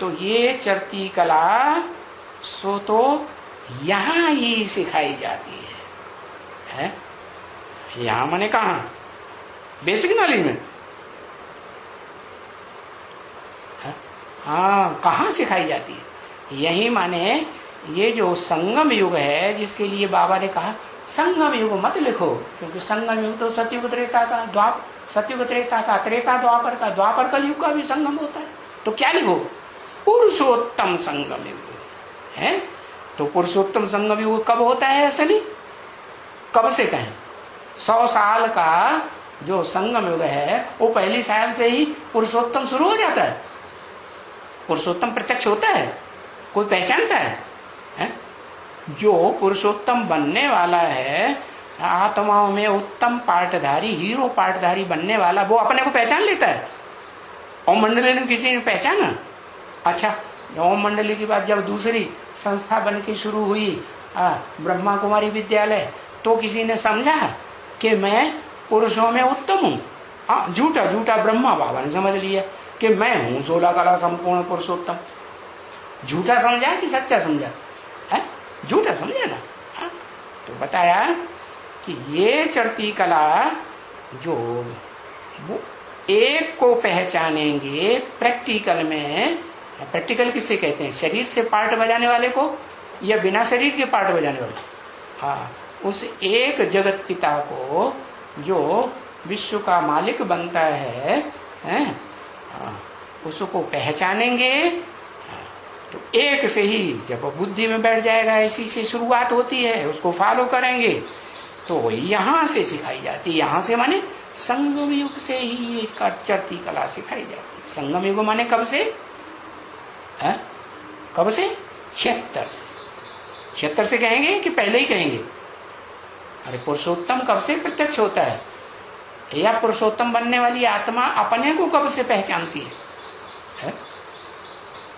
तो ये चरती कला सो तो यहां ही सिखाई जाती है? यहां माने कहा? बेसिक नॉलेज में? हाँ, कहाँ सिखाई जाती है? यही माने ये जो संगम युग है, जिसके लिए बाबा ने कहा संगम युग मत लिखो, क्योंकि संगम युग तो सतयुग त्रेता का, सतयुग त्रेता का, त्रेता द्वापर का, द्वापर कल युग का भी संगम होता है। तो क्या लिखो? पुरुषोत्तम संगम युग है। तो पुरुषोत्तम संगम युग कब होता है असली? कब से कहें? 100 साल का जो संगम युग है वो पहली साल से ही पुरुषोत्तम शुरू हो जाता है। पुरुषोत्तम प्रत्यक्ष होता है, कोई पहचानता है? जो पुरुषोत्तम बनने वाला है, आत्माओं में उत्तम पाठधारी, हीरो पाठधारी बनने वाला, वो अपने को पहचान लेता है। ओम मंडली ने किसी ने पहचाना? अच्छा, ओम मंडली की बात जब दूसरी संस्था बन के शुरू हुई, ब्रह्मा कुमारी विद्यालय, तो किसी ने समझा कि मैं पुरुषों में उत्तम हूँ? हाँ, झूठा झूठा ब्रह्मा बाबा ने समझ लिया कि मैं हूं 16 कला संपूर्ण पुरुषोत्तम। झूठा समझा कि सच्चा समझा? है झूठा समझा ना। हाँ? तो बताया कि ये चढ़ती कला जो वो एक को पहचानेंगे प्रैक्टिकल में। प्रैक्टिकल किससे कहते हैं? शरीर से पार्ट बजाने वाले को या बिना शरीर के पार्ट बजाने वाले? हाँ, उस एक जगत पिता को जो विश्व का मालिक बनता है, उसको पहचानेंगे तो एक से ही जब बुद्धि में बैठ जाएगा, इसी से शुरुआत होती है, उसको फॉलो करेंगे तो यहां से सिखाई जाती है। यहां से माने संगम युग से ही ये चढ़ती कला सिखाई जाती है। संगम युग माने कब से? कब से? 76 से। 76 से कहेंगे कि पहले ही कहेंगे? अरे पुरुषोत्तम कब से प्रत्यक्ष होता है? या पुरुषोत्तम बनने वाली आत्मा अपने को कब से पहचानती है?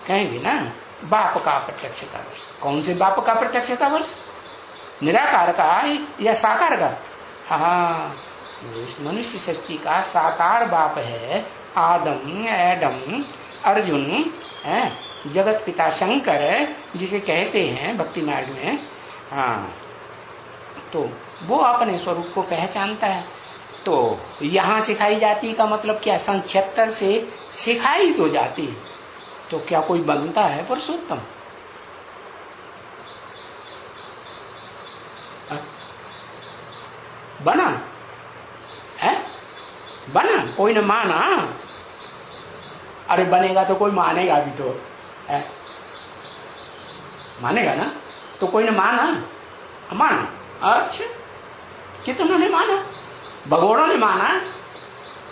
कहेंगे ना, बाप का प्रत्यक्षता वर्ष। कौन से बाप का प्रत्यक्षता वर्ष? निराकार का या साकार का? हाँ, इस मनुष्य सृष्टि का साकार बाप है आदम, एडम, अर्जुन, जगत पिता शंकर जिसे कहते हैं भक्ति मार्ग में। हाँ, तो वो अपने स्वरूप को पहचानता है। तो यहां सिखाई जाती का मतलब क्या? 76 से सिखाई तो जाती है। तो क्या कोई बनता है पुरुषोत्तम? बना है? बना? कोई ने माना? अरे बनेगा तो कोई मानेगा भी तो है, मानेगा ना? तो कोई ने माना? अच्छा, कितनों ने माना? भगोड़ों ने माना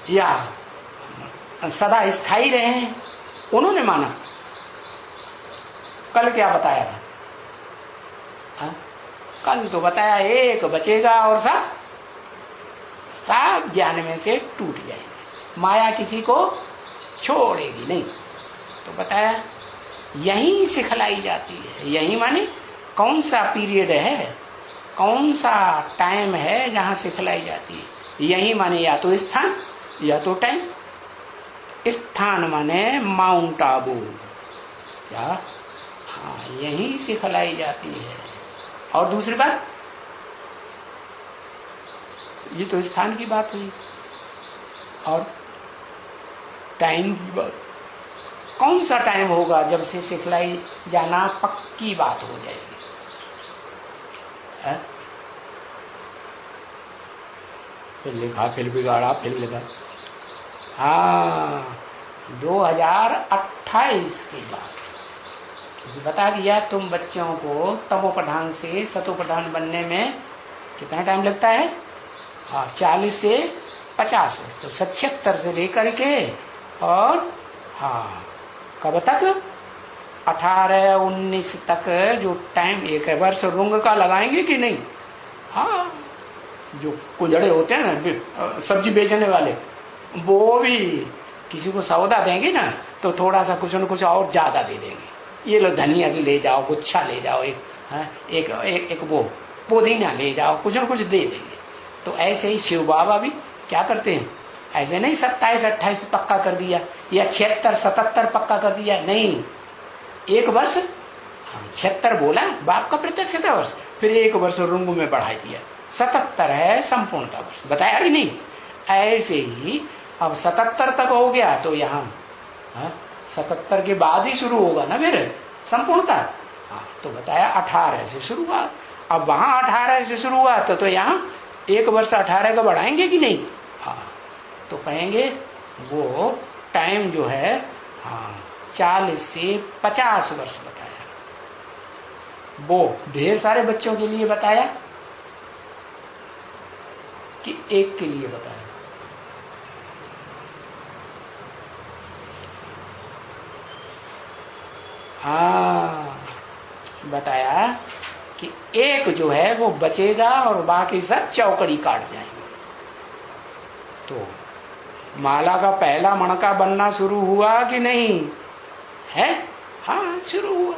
या सदा स्थायी रहे हैं उन्होंने माना? कल क्या बताया था? कल तो बताया एक बचेगा और सब ज्ञान में से टूट जाएंगे, माया किसी को छोड़ेगी नहीं। तो बताया यही सिखलाई जाती है। यही माने कौन सा पीरियड है, कौन सा टाइम है जहां सिखलाई जाती है? यही माने या तो स्थान या तो टाइम। स्थान माने माउंट आबू, या हाँ, यही सिखलाई जाती है। और दूसरी बात, ये तो स्थान की बात हुई, और टाइम की बात। कौन सा टाइम होगा जब से सिखलाई जाना पक्की बात हो जाएगी? फिर लिखा, फिर बिगाड़ा, फिर लिखा। हाँ, 2028 की बात बता दिया। तुम बच्चों को तमो प्रधान से सतो प्रधान बनने में कितना टाइम लगता है? हाँ, 40 से 50। तो 76 से लेकर के और हाँ कब तक? 18-19 तक जो टाइम, एक वर्ष रुंग का लगाएंगे कि नहीं? हाँ, जो कुंजड़े होते हैं ना सब्जी बेचने वाले, वो भी किसी को सौदा देंगे ना तो थोड़ा सा कुछ न कुछ और ज्यादा दे देंगे। ये लो धनिया भी ले जाओ, गुच्छा ले जाओ, एक वो पुदीना ले जाओ, कुछ न कुछ दे देंगे। तो ऐसे ही शिव बाबा भी क्या करते हैं? ऐसे नहीं 27 28 पक्का कर दिया या 76 77 पक्का कर दिया, नहीं। 1 वर्ष 76 बोला बाप का प्रत्यक्षता वर्ष, फिर 1 वर्ष रुंग में बढ़ा दिया, 77 है संपूर्णता वर्ष, बताया कि नहीं। ऐसे ही अब 77 तक हो गया तो यहाँ 77 के बाद ही शुरू होगा ना फिर संपूर्णता। तो बताया 18 से शुरुआत, अब वहां 18 से शुरू हुआ तो यहाँ 1 वर्ष 18 का बढ़ाएंगे कि नहीं। तो कहेंगे वो टाइम जो है 40 से 50 वर्ष बताया, वो ढेर सारे बच्चों के लिए बताया कि एक के लिए बताया। बताया कि एक जो है वो बचेगा और बाकी सब चौकड़ी काट जाएंगे। तो माला का पहला मणका बनना शुरू हुआ कि नहीं है। हाँ शुरू हुआ।